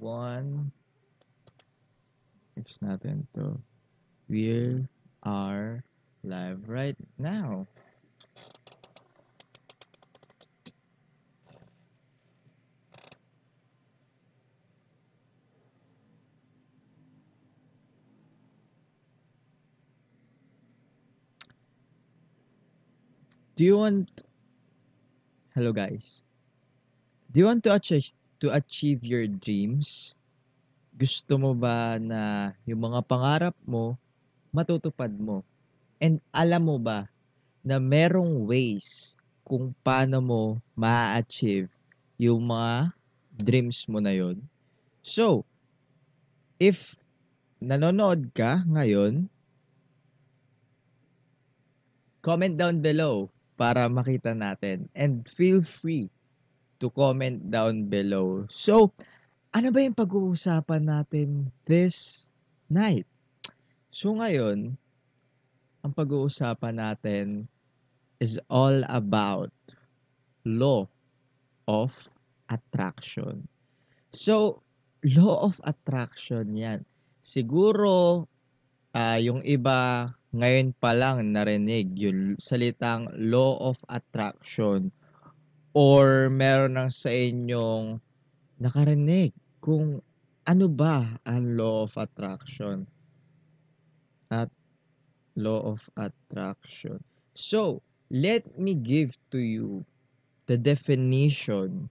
1. Fix natin to. We are live right now. Do you want Hello guys. Do you want to achieve your dreams? Gusto mo ba na yung mga pangarap mo matutupad mo? And alam mo ba na merong ways kung paano mo ma-achieve yung mga dreams mo na yon? So, if nanonood ka ngayon, comment down below para makita natin. And feel free to comment down below. So, ano ba yung pag-uusapan natin this night? So ngayon, ang pag-uusapan natin is all about law of attraction. So, law of attraction yan. Siguro, yung iba ngayon pa lang narinig yung salitang law of attraction or meron ng sa inyong nakarinig kung ano ba ang law of attraction at law of attraction. So, let me give to you the definition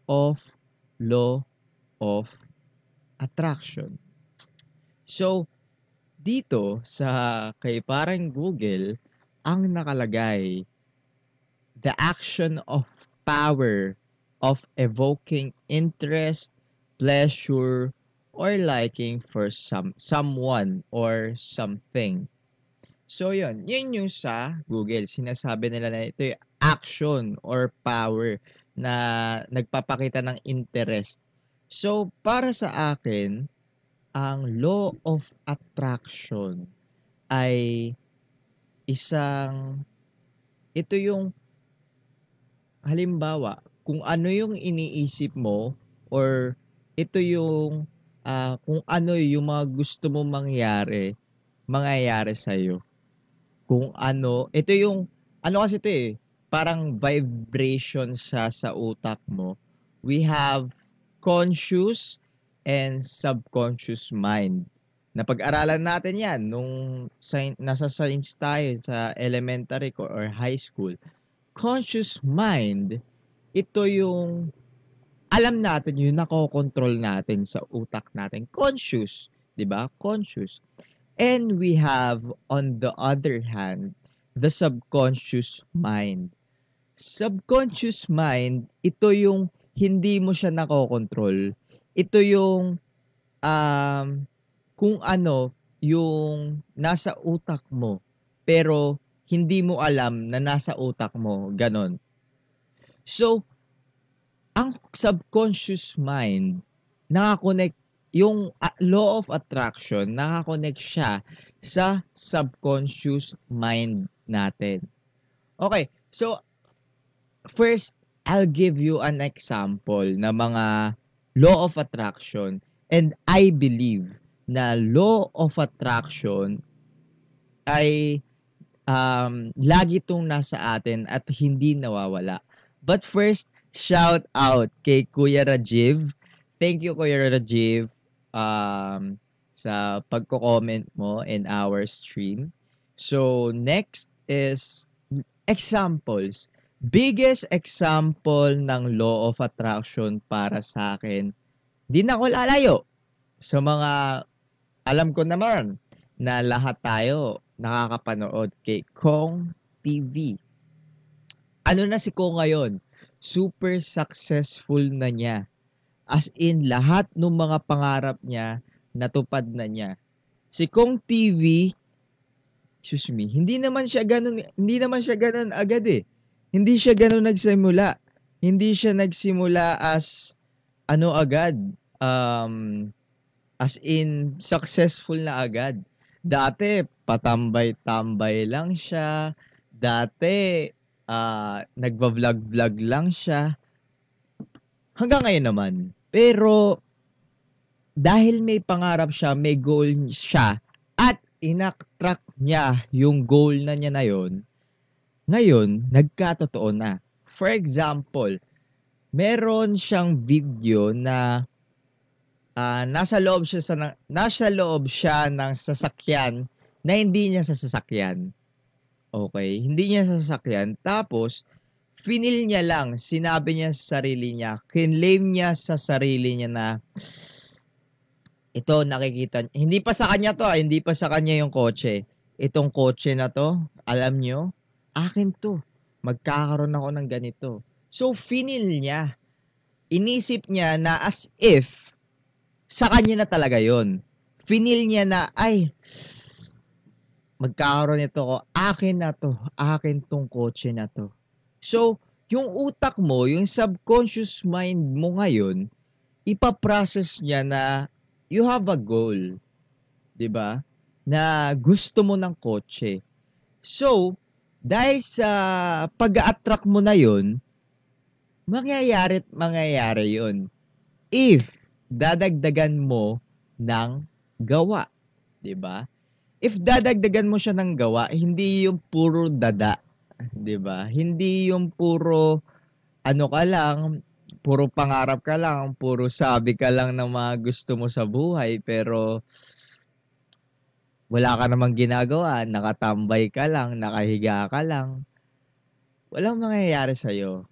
of law of attraction. So, dito sa kay parang Google, ang nakalagay, the action of power of evoking interest, pleasure, or liking for someone or something. So yun yung sa Google, sinasabi nila na ito yung action or power na nagpapakita ng interest. So para sa akin, ang law of attraction ay ito yung halimbawa, kung ano yung iniisip mo or ito yung kung ano yung mga gusto mo mangyayari sa'yo. Kung ano, ito yung, ano kasi ito parang vibration siya sa utak mo. We have conscious and subconscious mind. Napag-aralan natin yan nung nasa science tayo sa elementary ko or high school. Conscious mind, ito yung alam natin yung nakokontrol natin sa utak natin. Conscious, di ba? Conscious. And we have, on the other hand, the subconscious mind. Subconscious mind, ito yung hindi mo siya nakokontrol. Ito yung kung ano yung nasa utak mo, pero hindi mo alam na nasa utak mo. Ganon. So, ang subconscious mind, nakakonect yung law of attraction, nakakonect siya sa subconscious mind natin. Okay, so first, I'll give you an example na mga law of attraction, and I believe na law of attraction ay lagi itong nasa atin at hindi nawawala. But first, shout out kay Kuya Rajiv. Thank you, Kuya Rajiv, sa pagko-comment mo in our stream. So, next is examples. Biggest example ng law of attraction para sa akin, di na ako lalayo sa mga alam ko naman na lahat tayo nakakapanood kay Kong TV. Ano na si Kong ngayon? Super successful na niya. As in, lahat ng mga pangarap niya, natupad na niya. Si Kong TV, excuse me, hindi naman siya ganun agad eh. Hindi siya ganun nagsimula. Hindi siya nagsimula as ano agad, as in successful na agad. Dati, patambay-tambay lang siya. Dati, nagva-vlog-vlog lang siya. Hanggang ngayon naman. Pero, dahil may pangarap siya, may goal siya, at inattract niya yung goal na niya na yon, ngayon, nagkatotoo na. For example, meron siyang video na nasa loob siya ng sasakyan na hindi niya sa sasakyan. Okay? Hindi niya sa sasakyan. Tapos, finil niya lang, sinabi niya sa sarili niya, kinlaim niya sa sarili niya na ito nakikita, hindi pa sa kanya to, hindi pa sa kanya yung kotse. Itong kotse na to, alam nyo, akin to. Magkakaroon ako ng ganito. So, finil niya. Inisip niya na as if sa kanya na talaga yon. Finil niya na, ay, magkakaroon ito ko, akin na to, akin tong kotse na to. So, yung utak mo, yung subconscious mind mo ngayon, ipaprocess niya na you have a goal, 'di ba? Na gusto mo ng kotse. So, dahil sa pag-attract mo na 'yon, mangyayari 'yon if dadagdagan mo ng gawa, 'di ba? If dadagdagan mo siya ng gawa, hindi yung puro dada, 'di ba? Hindi yung puro ano ka lang, puro pangarap ka lang, puro sabi ka lang ng mga gusto mo sa buhay, pero wala ka namang ginagawa, nakatambay ka lang, nakahiga ka lang, walang mangyayari sa'yo.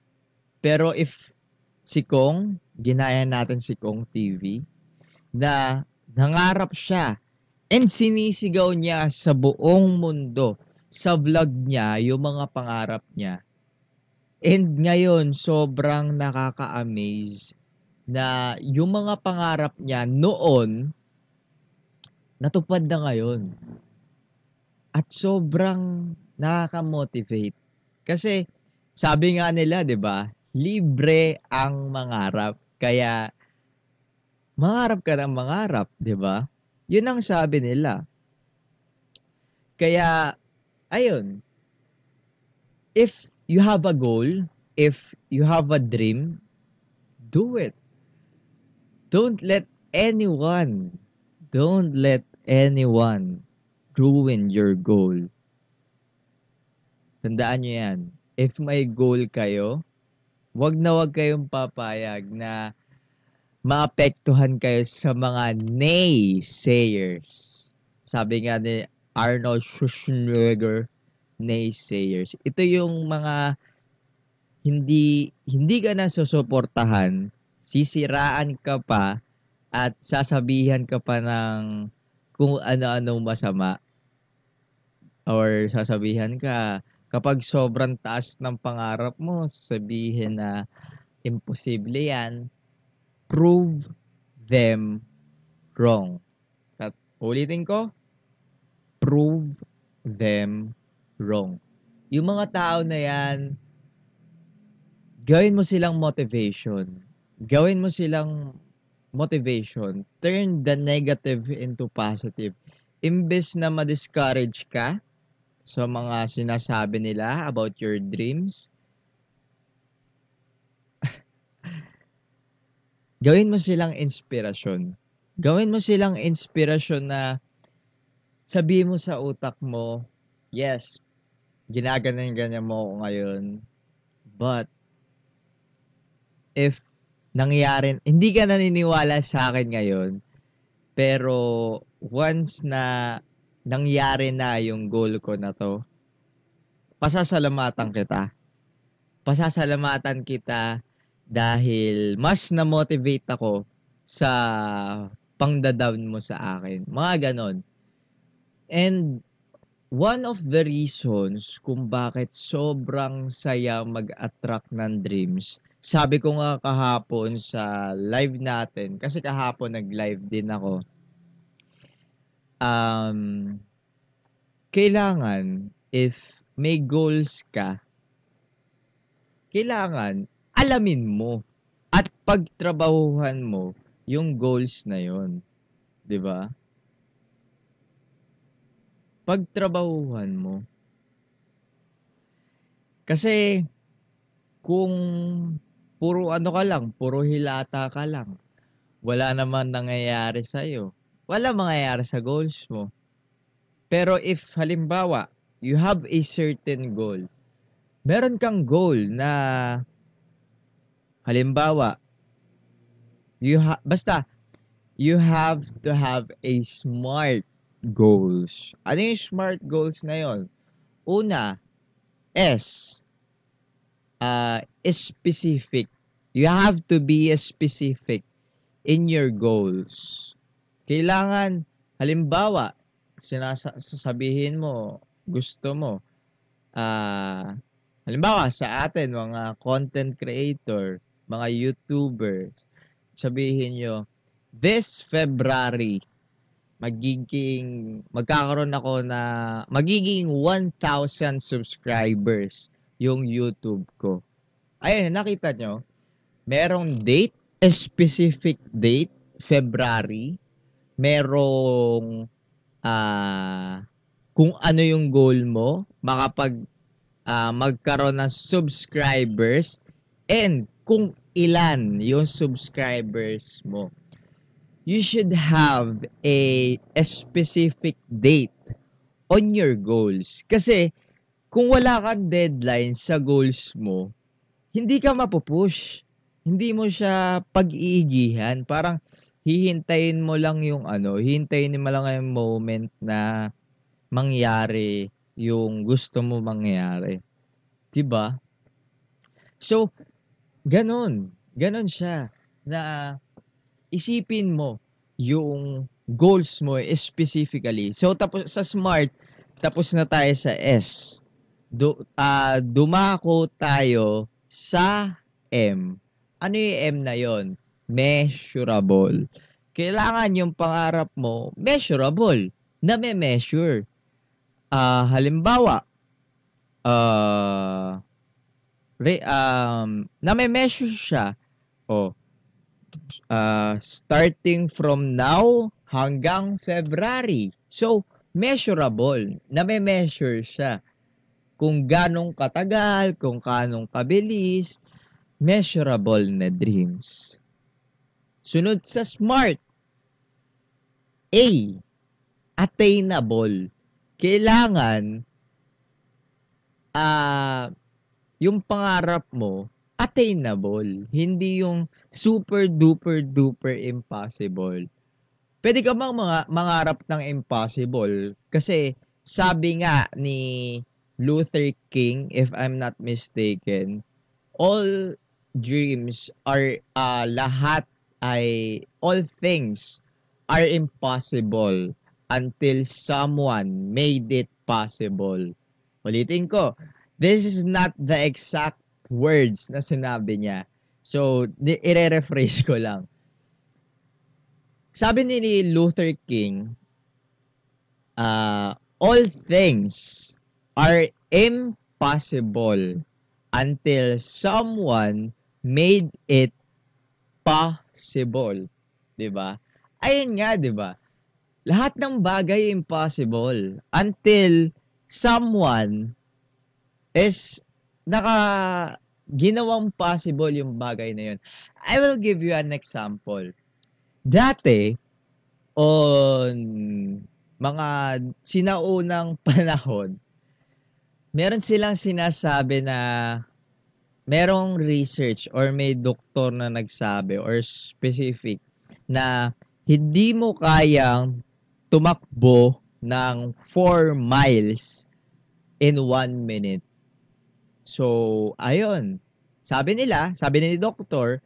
Pero if si Kong, ginaya natin si Kong TV, na nangarap siya and sinisigaw niya sa buong mundo, sa vlog niya, yung mga pangarap niya. And ngayon, sobrang nakaka-amaze na yung mga pangarap niya noon, natupad na ngayon. At sobrang nakaka-motivate. Kasi sabi nga nila, 'di ba? Libre ang mangarap. Kaya mangarap ka ng mangarap, 'di ba? 'Yun ang sabi nila. Kaya ayun, if you have a goal, if you have a dream, do it. Don't let anyone, don't let anyone ruin your goal. Tandaan nyo yan. If may goal kayo, wag na wag kayong papayag na maapektuhan kayo sa mga naysayers. Sabi nga ni Arnold Schwarzenegger, naysayers. Ito yung mga hindi ka na susuportahan, sisiraan ka pa at sasabihan ka pa ng kung ano-anong masama, or sasabihan ka kapag sobrang taas ng pangarap mo, sabihin na imposible yan, prove them wrong. At ulitin ko, prove them wrong. Yung mga tao na yan, gawin mo silang motivation. Gawin mo silang motivation. Turn the negative into positive. Imbes na ma-discourage ka sa mga sinasabi nila about your dreams, gawin mo silang inspirasyon. Gawin mo silang inspirasyon na sabihin mo sa utak mo, yes, ginaganyan-ganyan mo ako ngayon, but if nangyari, hindi ka naniniwala sa akin ngayon, pero once na nangyari na yung goal ko na to, pasasalamatan kita. Pasasalamatan kita dahil mas na-motivate ako sa pangda-down mo sa akin. Mga ganon. And one of the reasons kung bakit sobrang saya mag-attract ng dreams, sabi ko nga kahapon sa live natin, kasi kahapon nag-live din ako, um, kailangan, if may goals ka, kailangan alamin mo at pagtrabahuhan mo yung goals na yon, 'di ba? Pagtrabahuhan mo. Kasi kung puro ano ka lang, puro hilata ka lang, wala naman nangyayari sa'yo. Wala mangyayari sa goals mo. Pero if halimbawa, you have a certain goal, meron kang goal na halimbawa, basta, you have to have a smart goals. Ano yung smart goals na yon? Una, S, specific. You have to be specific in your goals. Kailangan, halimbawa, sasabihin mo, gusto mo, halimbawa sa atin, mga content creator, mga YouTuber, sabihin nyo, this February, magkakaroon ako na, magiging 1,000 subscribers yung YouTube ko. Ayun, nakita nyo, merong date, a specific date, February, merong kung ano yung goal mo, magkaroon ng subscribers, and kung ilan yung subscribers mo. You should have a specific date on your goals. Kasi kung wala kang deadline sa goals mo, hindi ka mapupush. Hindi mo siya pag-iigihan. Parang hihintayin mo lang yung hihintayin mo lang yung moment na mangyari yung gusto mo mangyari. 'Di ba? So, ganun siya na isipin mo yung goals mo specifically. So, tapos sa SMART, tapos na tayo sa S. Dumako tayo sa M. Ano yung M na yon? Measurable. Kailangan yung pangarap mo measurable, na may measure. Halimbawa, na may measure siya. Starting from now hanggang February. So, measurable, na may measure siya. Kung ganong katagal, kung ganong kabilis, measurable na dreams. Sunod sa SMART, A, attainable. Kailangan yung pangarap mo attainable, hindi yung super duper duper impossible. Pwede ka bang mangarap ng impossible? Kasi sabi nga ni Luther King, if I'm not mistaken, all dreams are all things are impossible until someone made it possible. Ulitin ko, this is not the exact words na sinabi niya. So, i-rephrase ko lang. Sabi ni Luther King, all things are impossible until someone made it possible. 'Di ba? Ayun nga, 'di ba? Lahat ng bagay impossible until someone is ginawang possible yung bagay na yun. I will give you an example. Dati, on mga sinaunang panahon, meron silang sinasabi na merong research or may doktor na nagsabi or specific na hindi mo kayang tumakbo ng 4 miles in 1 minute. So, ayun. Sabi ni doktor,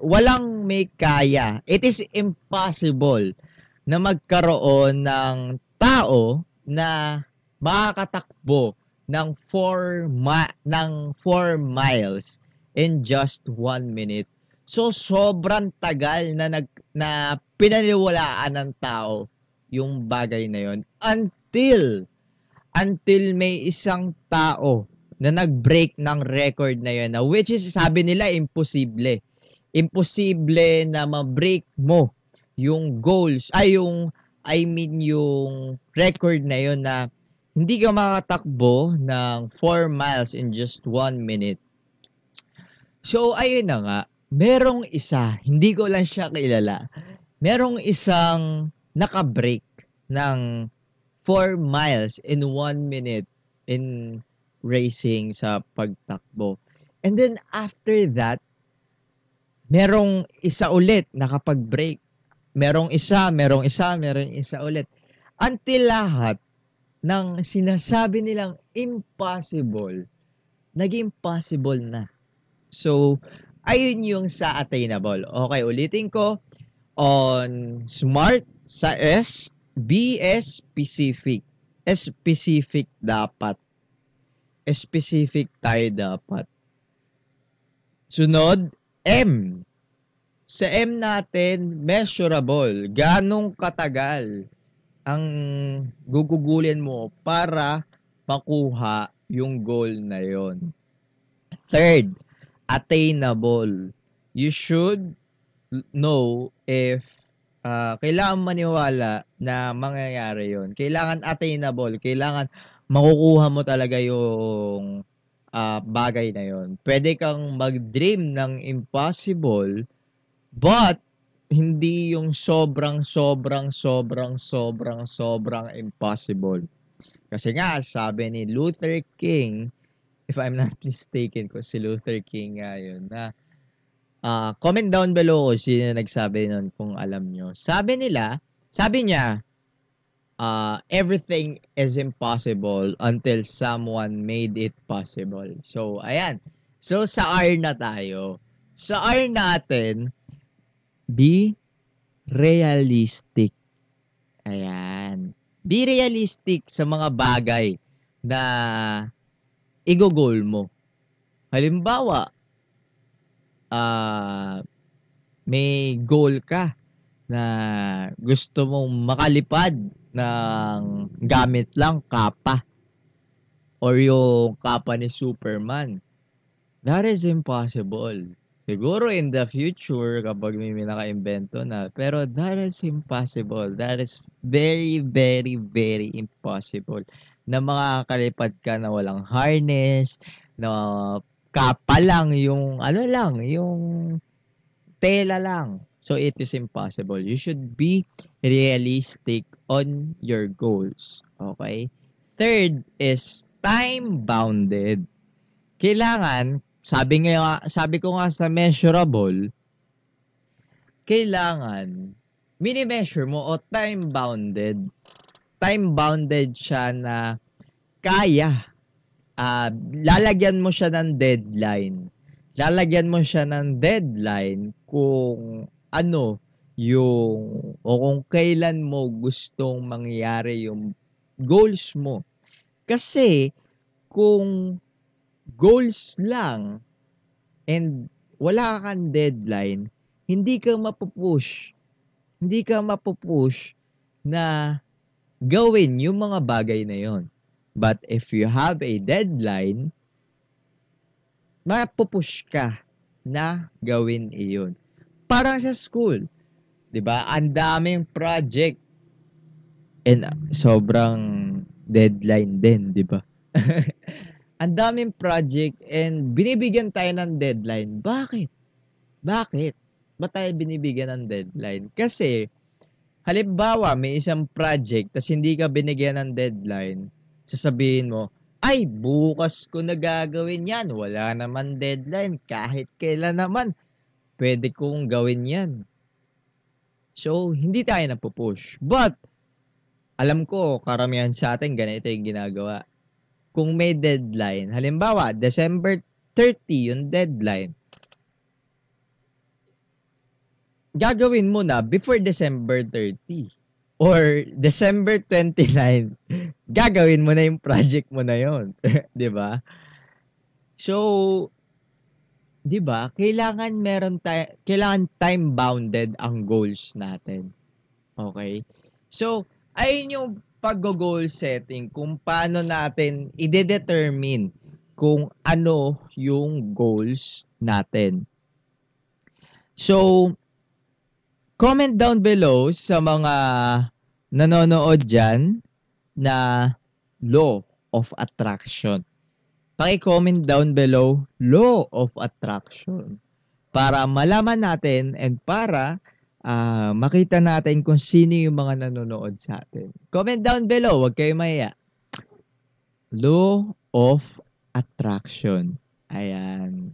walang may kaya. It is impossible na magkaroon ng tao na makakatakbo ng 4 miles in just 1 minute. So, sobrang tagal na pinaniwalaan ng tao yung bagay na yon until may isang tao na nag-break ng record na yun, which is sabi nila imposible. Imposible na ma-break mo yung goals, yung record na yun na hindi ka makatakbo ng 4 miles in just 1 minute. So, ayun na nga. merong isa, hindi ko lang siya kilala. Merong isang naka-break ng 4 miles in 1 minute in racing sa pagtakbo. And then after that, merong isa ulit nakapag-break. Merong isa ulit. Until lahat ng sinasabi nilang impossible, naging possible na. So, ayun yung sa attainable. Okay, ulitin ko. On SMART sa S, B is specific. Specific dapat. Specific tayo dapat. Sunod, M. Sa M natin, measurable. Ganong katagal ang gugugulin mo para makuha yung goal na yon. Third, attainable. You should know if kailangan maniwala na mangyayari yon. Kailangan attainable. Kailangan makukuha mo talaga yung bagay na yon. Pwede kang mag-dream ng impossible, but hindi yung sobrang impossible. Kasi nga, sabi ni Luther King, if I'm not mistaken, kung si Luther King nga yun, na comment down below kung sino nagsabi nun kung alam nyo. Sabi niya, everything is impossible until someone made it possible. So, ayan. So, sa R na tayo. Sa R natin, be realistic. Ayan. Be realistic sa mga bagay na i-goal mo. Halimbawa, may goal ka na gusto mong makalipad ng gamit lang kapa or yung kapa ni Superman. That is impossible. Siguro in the future, kapag may naka-invento na. Pero that is impossible. That is very impossible. Na makakalipad ka na walang harness, na kapa lang, yung yung tela lang. So, it is impossible. You should be realistic on your goals. Okay? Third is time-bounded. Kailangan, sabi ko nga sa measurable, kailangan mini-measure mo o time-bounded. Time-bounded siya na kaya. Lalagyan mo siya ng deadline. Lalagyan mo siya ng deadline kung ano yung o kung kailan mo gustong mangyari yung goals mo. Kasi kung goals lang and wala kang deadline, hindi ka mapupush. Hindi ka mapupush na gawin yung mga bagay na yon. But if you have a deadline, mapupush ka na gawin iyon. Parang sa school, 'di ba? Ang daming project and sobrang deadline din, 'di ba? Ang daming project and binibigyan tayo ng deadline. Bakit? Bakit? Ba't tayo binibigyan ng deadline? Kasi, halimbawa, may isang project tas hindi ka binigyan ng deadline, sasabihin mo, ay, bukas ko na gagawin yan. Wala naman deadline. Kahit kailan naman, pwede kong gawin yan. So, hindi tayo napupush. But, alam ko, karamihan sa atin, ganito yung ginagawa. Kung may deadline, halimbawa, December 30 yung deadline, gagawin mo na before December 30 or December 29, gagawin mo na yung project mo na yon. 'Di ba? So, 'di ba? Kailangan time-bounded ang goals natin. Okay? So, ayun yung pag-goal setting kung paano natin i-determine kung ano yung goals natin. So, comment down below sa mga nanonood dyan na law of attraction. Paki-comment down below, law of attraction. para malaman natin and para makita natin kung sino yung mga nanonood sa atin. Comment down below, huwag kayo mahiya. Law of Attraction. Ayan.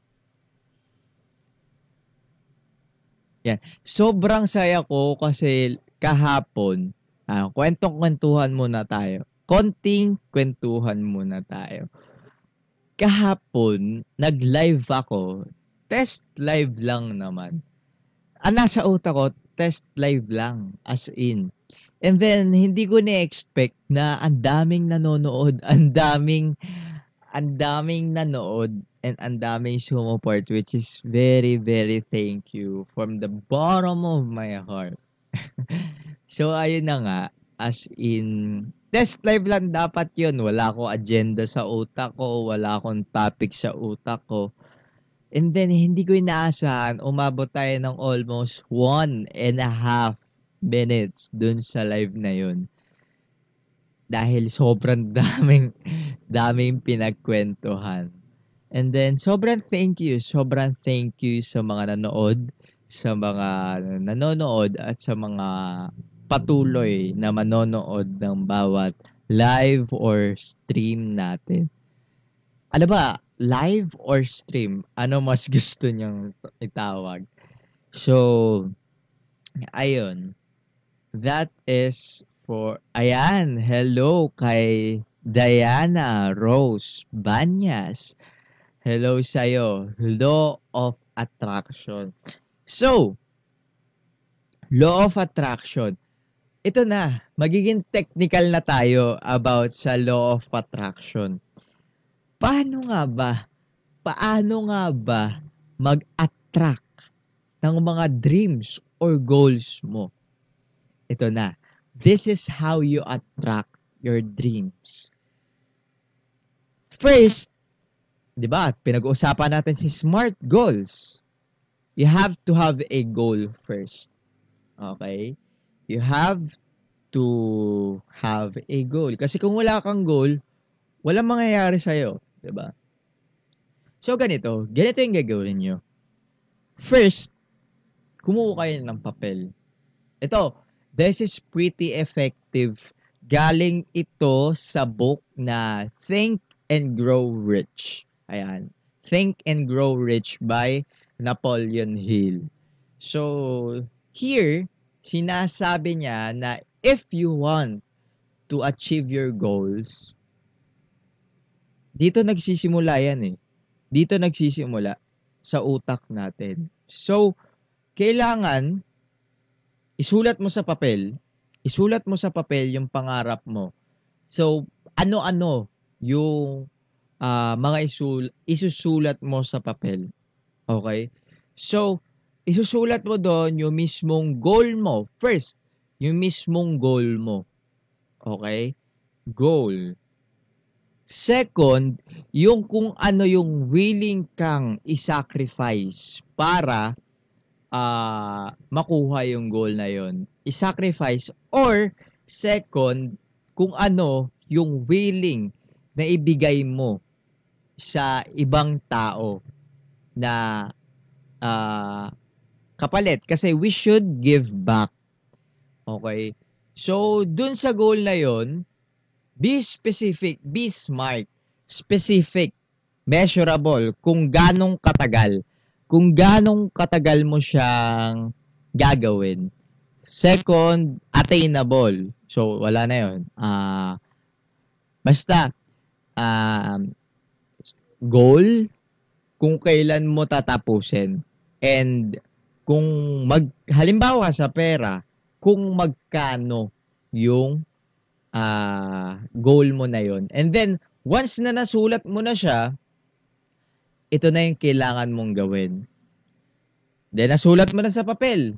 Yan. Sobrang saya ko kasi kahapon, kwentong-kwentuhan muna tayo. Konting kwentuhan muna tayo. Kahapon, nag-live ako. Test live lang naman. Nasa utak ko, test live lang. As in. And then, hindi ko na-expect na ang daming nanonood. Ang daming nanood. And ang daming sumuport. Which is very, very thank you. From the bottom of my heart. So, ayun na nga. As in, test live lang dapat yun. Wala akong agenda sa utak ko. Wala akong topic sa utak ko. And then, hindi ko inaasahan, umabot tayo ng almost 1.5 minutes dun sa live na yun. Dahil sobrang daming pinagkwentuhan. And then, sobrang thank you sa mga nanood, sa mga nanonood, at sa mga patuloy na manonood ng bawat live or stream natin. Ano ba? Live or stream? Ano mas gusto niyang itawag? So, ayun. That is for... Ayan, hello kay Diana Rose Banyas. Hello sa'yo. Law of Attraction. So, Law of Attraction. Ito na, magiging technical na tayo about sa Law of Attraction. Paano nga ba mag-attract ng mga dreams or goals mo? Ito na. This is how you attract your dreams. First, di ba, pinag-uusapan natin si SMART goals. You have to have a goal first. Okay? You have to have a goal. Kasi kung wala kang goal, walang mangyayari sa'yo. Diba? So, ganito yung gagawin nyo. First, kumuha kayo ng papel. Ito, this is pretty effective. Galing ito sa book na Think and Grow Rich. Ayan. Think and Grow Rich by Napoleon Hill. So, here, sinasabi niya na if you want to achieve your goals, dito nagsisimula yan eh. Dito nagsisimula sa utak natin. So, kailangan isulat mo sa papel yung pangarap mo. So, ano-ano yung mga isusulat mo sa papel. Okay? So, isusulat mo doon yung mismong goal mo. First, yung mismong goal mo. Okay? Goal. Second, yung kung ano yung willing kang i-sacrifice para makuha yung goal na yon. I-sacrifice or second, kung ano yung willing na ibigay mo sa ibang tao na kapalit. Kasi we should give back. Okay? So, dun sa goal na yon, be specific, be smart, specific, measurable, kung ganong katagal mo siyang gagawin. Second, attainable. So, wala na yun. Basta, goal, kung kailan mo tatapusin. And, halimbawa sa pera, kung magkano yung goal mo na yon. And then, once na nasulat mo na siya, ito na yung kailangan mong gawin. Then, nasulat mo na sa papel.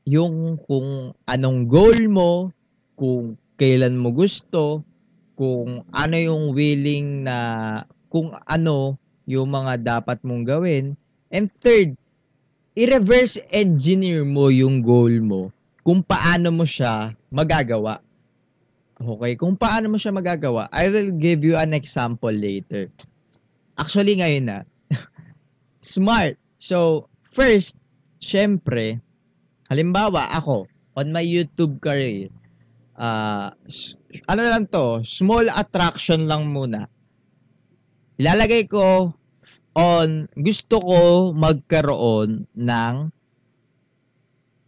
Yung kung anong goal mo, kung kailan mo gusto, kung ano yung willing na, kung ano yung mga dapat mong gawin. And third, i-reverse engineer mo yung goal mo kung paano mo siya magagawa. Okay, kung paano mo siya magagawa, I will give you an example later. Actually, ngayon na. SMART. So, first, syempre, halimbawa ako, on my YouTube career, ano lang to, small attraction lang muna. Ilalagay ko gusto ko magkaroon ng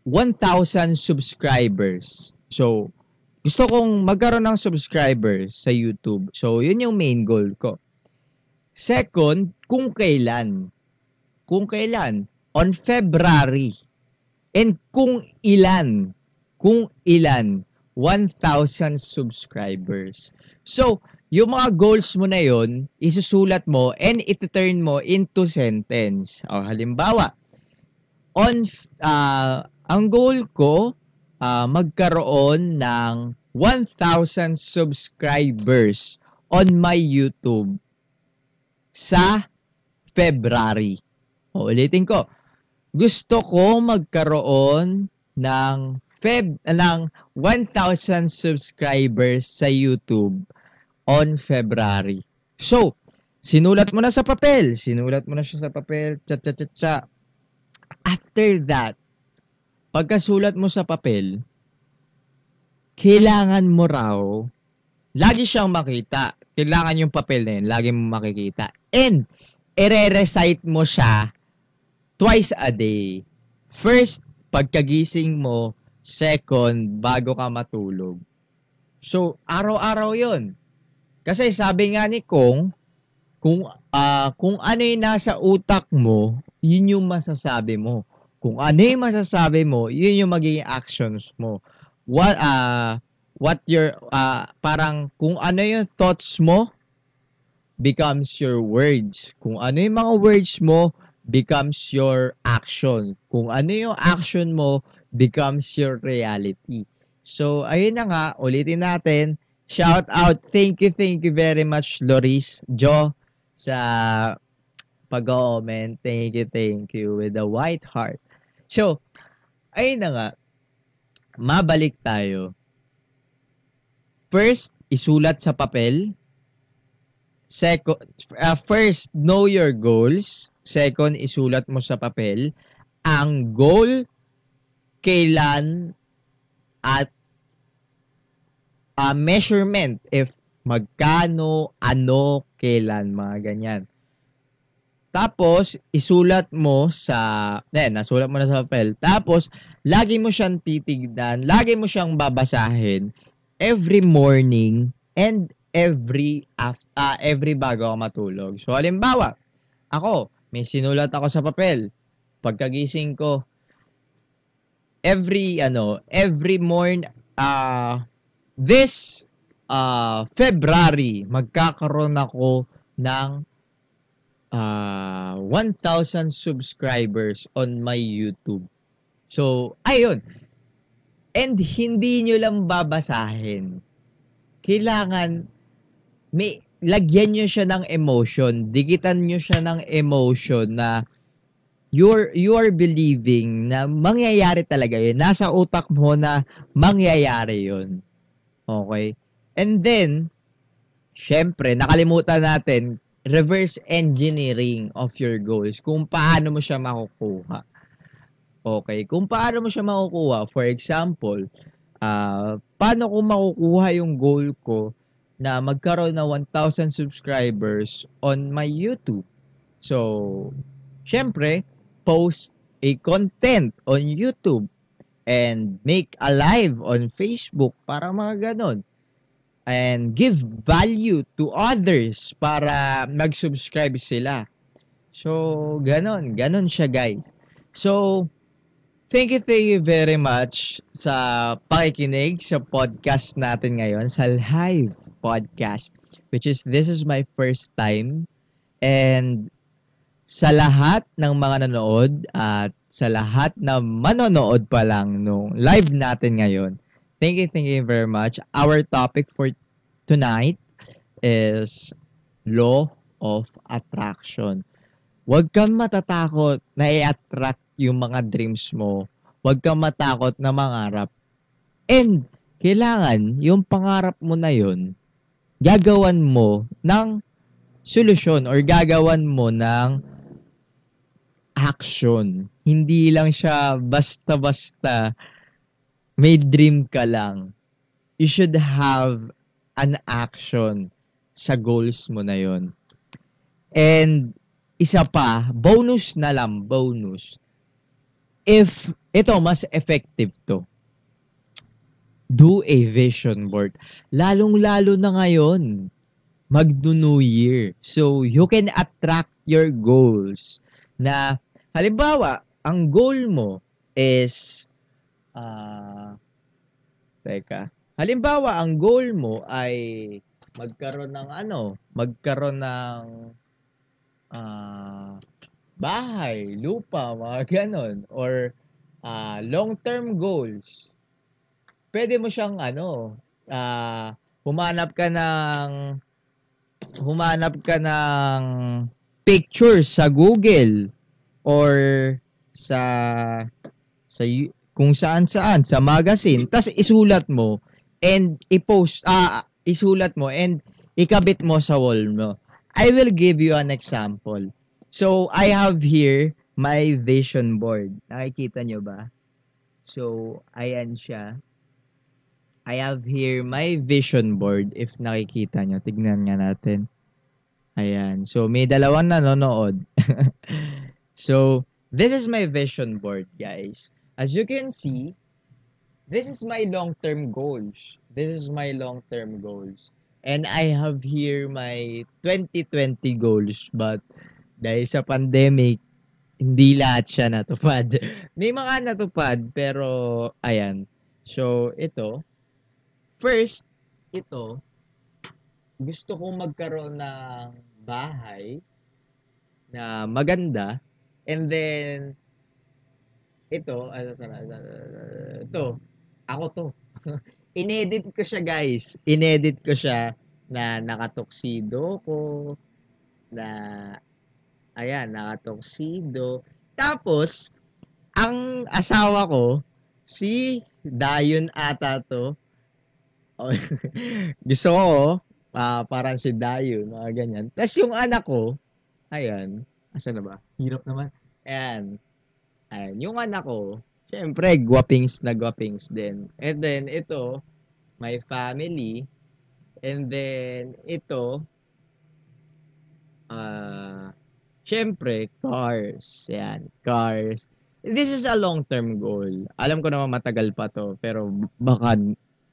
1,000 subscribers. So, gusto kong magkaroon ng subscribers sa YouTube. So, yun yung main goal ko. Second, kung kailan. Kung kailan. On February. And kung ilan. 1,000 subscribers. So, yung mga goals mo na yon, isusulat mo and iti-turn mo into sentence. O, halimbawa, ang goal ko, magkaroon ng 1,000 subscribers on my YouTube sa February. O, ulitin ko. Gusto ko magkaroon ng 1,000 subscribers sa YouTube on February. So, sinulat mo na sa papel. Sinulat mo na siya sa papel. After that, pagkasulat mo sa papel, kailangan mo raw, lagi siyang makita. Kailangan yung papel na yun, lagi mo makikita. And, ire-recite mo siya twice a day. First, pagkagising mo. Second, bago ka matulog. So, araw-araw yon. Kasi sabi nga ni kung ano yung nasa utak mo, yun yung masasabi mo. Kung ano yung masasabi mo, yun yung magiging actions mo. Parang kung ano yung thoughts mo, becomes your words. Kung ano yung mga words mo, becomes your action. Kung ano yung action mo, becomes your reality. So, ayun na nga, ulitin natin. Shout out, thank you very much, Loris, Jo, sa pag-comment. Thank you with a white heart. So, ayun na nga, mabalik tayo. First, isulat sa papel. First, know your goals. Second, isulat mo sa papel. Ang goal, kailan, at measurement, if magkano, ano, kailan, mga ganyan. Tapos, nasulat mo na sa papel. Tapos, lagi mo siyang titignan, lagi mo siyang babasahin every morning and every bago ako matulog. So, halimbawa, ako, may sinulat ako sa papel. Pagkagising ko, every morning, this February, magkakaroon ako ng 1,000 subscribers on my YouTube. So, ayun. And hindi nyo lang babasahin. Kailangan, lagyan nyo siya ng emotion. Dikitan nyo siya ng emotion na you are believing na mangyayari talaga yun. Nasa utak mo na mangyayari yun. Okay? And then, syempre, nakalimutan natin, reverse engineering of your goals. Kung paano mo siya makukuha. Okay? Kung paano mo siya makukuha. For example, paano ko makukuha yung goal ko na magkaroon ng 1,000 subscribers on my YouTube? So, syempre, post a content on YouTube and make a live on Facebook para mga ganon. And give value to others para mag-subscribe sila. So, ganon siya, guys. So, thank you very much sa pakikinig sa podcast natin ngayon, sa live podcast, which is, this is my first time. And sa lahat ng mga nanood at sa lahat na manonood pa lang nung live natin ngayon, thank you very much. Our topic for tonight is law of attraction. Huwag kang matatakot na i-attract yung mga dreams mo. Huwag kang matakot na mangarap. And kailangan yung pangarap mo na yun, gagawan mo ng solusyon or gagawan mo ng action. Hindi lang siya basta-basta may dream ka lang. You should have an action sa goals mo na yon. And isa pa, bonus na lang, bonus. If ito mas effective to, do a vision board. Lalong-lalo na ngayon, magno-New Year. So, you can attract your goals na, halimbawa, ang goal mo is, halimbawa, ang goal mo ay magkaroon ng bahay, lupa, mga ganon, or long-term goals. Pwede mo siyang humanap ka ng picture sa Google or sa kung saan-saan sa magazine, tas isulat mo and isulat mo and ikabit mo sa wall mo. I will give you an example. So I have here my vision board. Nakikita nyo ba? So ayan siya. I have here my vision board. If nakikita nyo, tignan nga natin. Ayan. So, may dalawang nanonood. So, this is my vision board, guys. As you can see, this is my long-term goals. This is my long-term goals. And I have here my 2020 goals. But, dahil sa pandemic, hindi lahat siya natupad. May mga natupad, pero, ayan. So, ito. First, ito, gusto kong magkaroon ng bahay na maganda. And then, ito, ako to. Inedit ko siya, guys. Inedit ko siya na nakatoksido ko, na, ayan, nakatoksido. Tapos, ang asawa ko, si Dayon ata to. Gusto ko, parang si Dayon, mga ganyan. Tapos yung anak ko, ayan, asa na ba? Hirap naman. Ayan. Ayan, yung anak ko, syempre, gwapings na gwapings din. And then, ito, my family. And then, ito, syempre, cars. Ayan, cars. This is a long-term goal. Alam ko naman matagal pa to, pero baka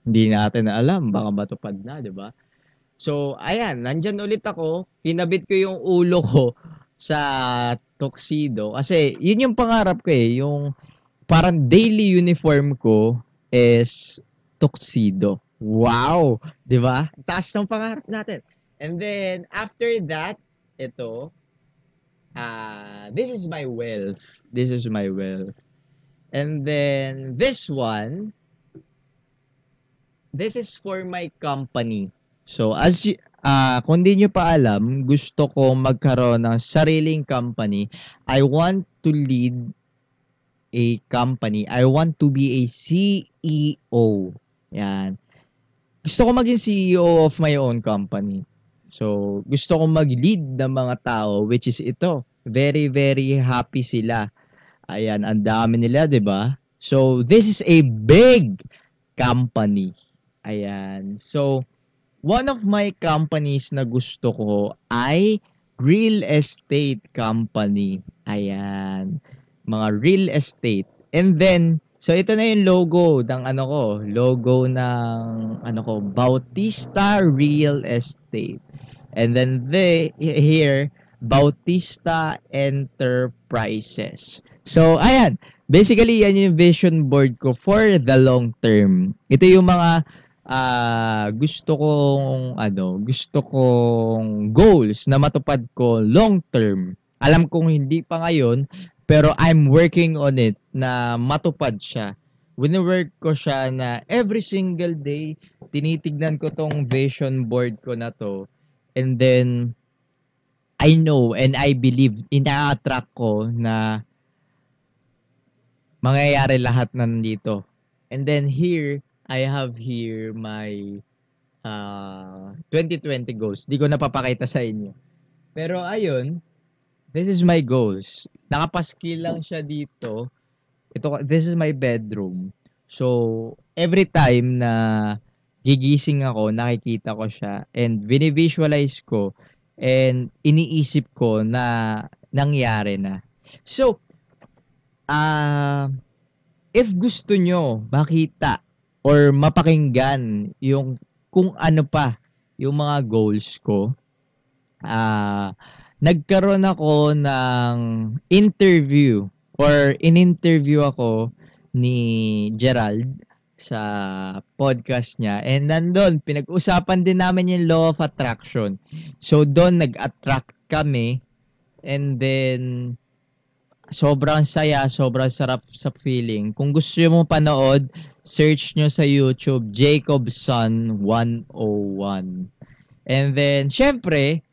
hindi natin alam, baka matupad na, di ba? So, ayan, nandyan ulit ako. Kinabit ko yung ulo ko sa tuxedo. Kasi, yun yung pangarap ko eh. Yung parang daily uniform ko is tuxedo. Wow! Di ba? Taas ng pangarap natin. And then, after that, ito, this is my wealth. This is my wealth. And then, this one, this is for my company. So, kung di nyo pa alam, gusto ko magkaroon ng sariling company. I want to lead a company. I want to be a CEO. Yan. Gusto ko maging CEO of my own company. So, gusto ko mag-lead ng mga tao, which is ito. Very, very happy sila. Ayan, ang dami nila, di ba? So, this is a big company. Ayan. So, one of my companies na gusto ko ay real estate company. Ayan. Mga real estate. And then, so ito na yung logo ng logo ng Bautista Real Estate. And then here, Bautista Enterprises. So, ayan. Basically, yan yung vision board ko for the long term. Ito yung mga gusto kong goals na matupad ko long term. Alam kong hindi pa ngayon, pero I'm working on it na matupad siya. Wini-work ko siya na every single day, tinitignan ko tong vision board ko na to. And then, I know and I believe, ina-attract ko na mangyayari lahat nandito. And then here, I have here my 2020 goals. Di ko napapakita sa inyo. Pero ayun, this is my goals. Nakapaskil lang siya dito. This is my bedroom. So, every time na gigising ako, nakikita ko siya and visualize ko and iniisip ko na nangyari na. So, ah if gusto nyo makita or mapakinggan yung kung ano pa yung mga goals ko, nagkaroon ako ng interview or in-interview ako ni Gerald sa podcast niya. And nandun, pinag-usapan din namin yung law of attraction. So, doon nag-attract kami. And then, sobrang saya, sobrang sarap sa feeling. Kung gusto mo panood, search nyo sa YouTube, Jacobson 101. And then, syempre,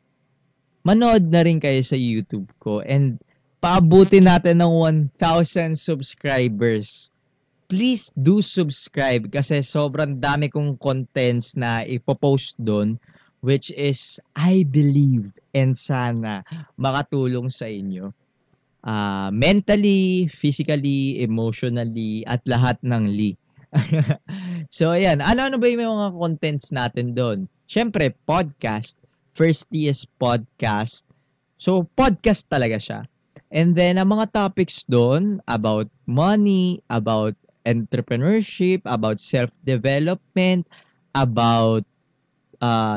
manood na rin kayo sa YouTube ko. And paabuti natin ng 1,000 subscribers. Please do subscribe kasi sobrang dami kong contents na ipopost doon, which is, I believe, and sana makatulong sa inyo. Mentally, physically, emotionally, at lahat ng li. So, ayan. Ano-ano ba yung mga contents natin doon? Siyempre, podcast. First is podcast. So, podcast talaga siya. And then, ang mga topics doon about money, about entrepreneurship, about self-development, about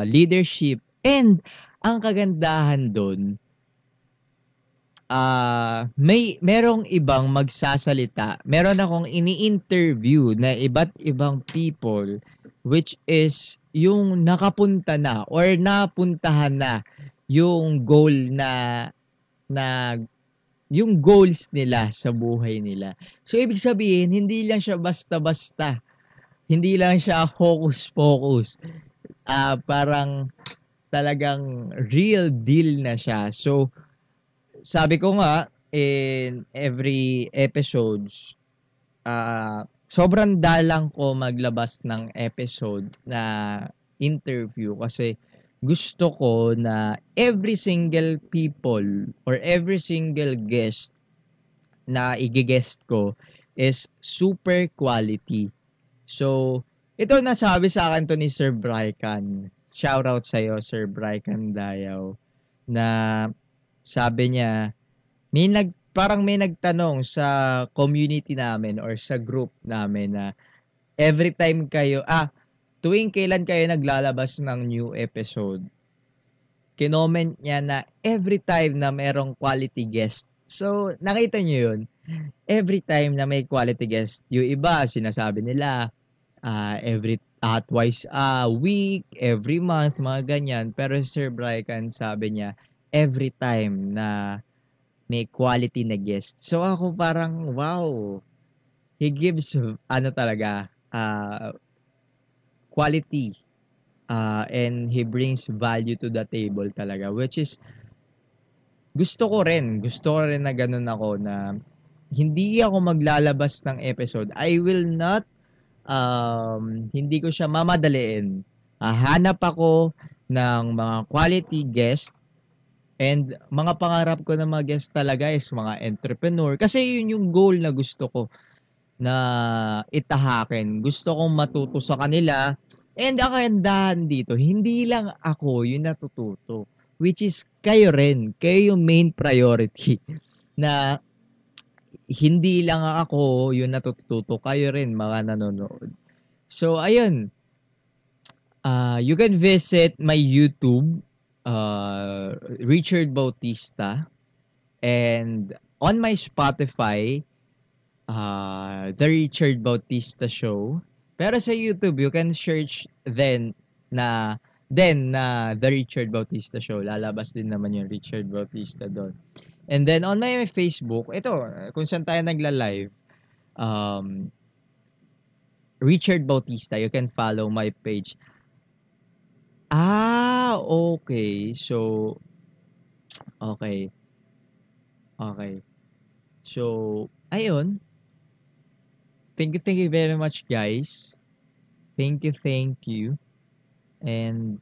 leadership. And, ang kagandahan doon, merong ibang magsasalita. Meron akong ini-interview na iba't ibang people which is yung nakapunta na or napuntahan na yung goal na yung goals nila sa buhay nila. So ibig sabihin, hindi lang siya basta-basta. Hindi lang siya focus-focus. Parang talagang real deal na siya. So sabi ko nga, in every episodes, sobrang dalang ko maglabas ng episode na interview kasi gusto ko na every single people or every single guest na i-guest ko is super quality. So, ito nasabi sa akin to ni Sir Brycan. Shoutout sa'yo, Sir Brycan Dayaw, na sabi niya, parang may nagtanong sa community namin or sa group namin na every time kayo, tuwing kailan kayo naglalabas ng new episode, kinoment niya na every time na merong quality guest. So, nakita niyo yun? Every time na may quality guest, yung iba, sinasabi nila, twice a week, every month, mga ganyan. Pero Sir Brycan, sabi niya, every time na may quality na guest. So ako parang, wow, he gives, talaga, quality, and he brings value to the table talaga, which is, gusto ko rin na ganun ako na, hindi ako maglalabas ng episode. I will not, hindi ko siya mamadaliin. Hanap ako ng mga quality guest. And mga pangarap ko na mga guest talaga is mga entrepreneur. Kasi yun yung goal na gusto ko na itahakin. Gusto kong matuto sa kanila. And ang kagandahan dito, hindi lang ako yung natututo. Which is kayo rin. Kayo yung main priority. Na hindi lang ako yung natututo. Kayo rin mga nanonood. So, ayun. You can visit my YouTube, Richard Bautista, and on my Spotify, The Richard Bautista Show. Pero sa YouTube, you can search na The Richard Bautista Show. Lalabas din naman yung Richard Bautista doon. And then on my Facebook, ito, kung saan tayo nagla-live, Richard Bautista, you can follow my page. Okay. So, okay. So, ayun. Thank you very much, guys. Thank you. And,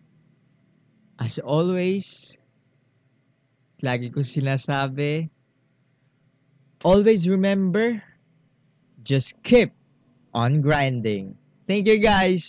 as always, Lagi ko sinasabi, always remember, just keep on grinding. Thank you guys!